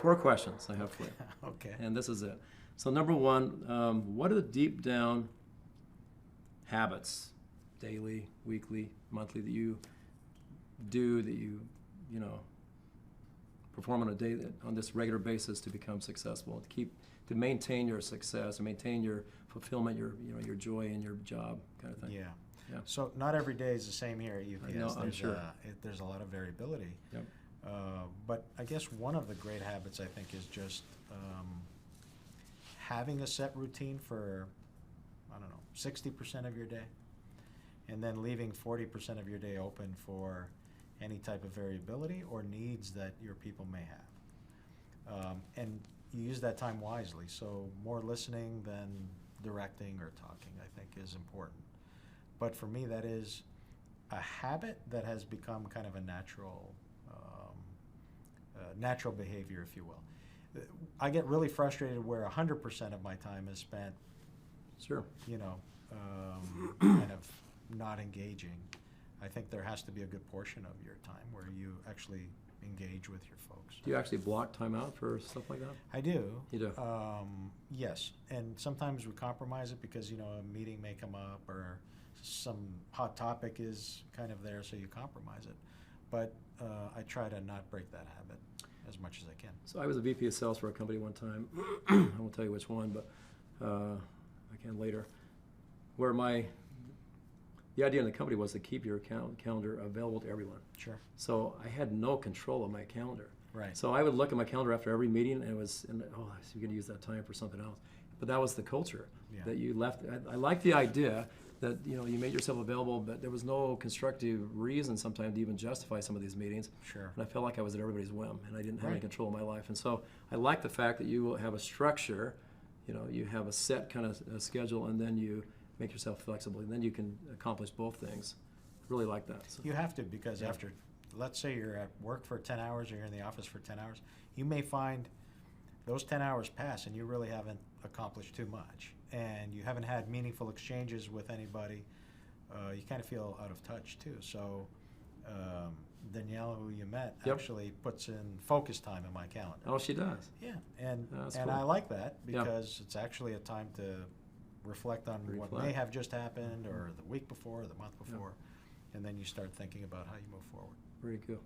4 questions I have for you. Okay. And this is it. So number one, what are the deep down habits, daily, weekly, monthly, that you do, that you perform on this regular basis to become successful, to maintain your success and maintain your fulfillment, your joy in your job, kind of thing? Yeah. Yeah. So not every day is the same here at UPS. No, I'm sure. There's a lot of variability. Yep. But I guess one of the great habits, I think, is just having a set routine for, 60% of your day, and then leaving 40% of your day open for any type of variability or needs that your people may have. And you use that time wisely. So more listening than directing or talking, I think, is important. But for me, that is a habit that has become kind of a natural behavior, if you will. I get really frustrated where 100% of my time is spent, Sure. kind of not engaging. I think there has to be a good portion of your time where you actually engage with your folks. Do you actually block time out for stuff like that? I do. You do? Yes, and sometimes we compromise it because, a meeting may come up or some hot topic is kind of there, so you compromise it. But I try to not break that habit as much as I can. So I was a VP of sales for a company one time. I won't tell you which one, but I can later. Where the idea in the company was to keep your calendar available to everyone. Sure. So I had no control of my calendar. Right. So I would look at my calendar after every meeting, and you're going to use that time for something else. But that was the culture that you left. I like the idea that you made yourself available, but there was no constructive reason sometimes to even justify some of these meetings. Sure. And I felt like I was at everybody's whim, and I didn't have any control of my life. And so I like the fact that you have a structure. You have a set kind of schedule, and then you make yourself flexible, and then you can accomplish both things. I really like that. So. You have to, because after, let's say you're at work for 10 hours or you're in the office for 10 hours, you may find those 10 hours pass and you really haven't accomplished too much. And you haven't had meaningful exchanges with anybody. You kind of feel out of touch too. So Danielle, who you met, actually puts in focus time in my calendar. Oh, she does? Yeah, and cool. I like that because it's actually a time to reflect on what may have just happened or the week before or the month before, and then you start thinking about how you move forward. Very good.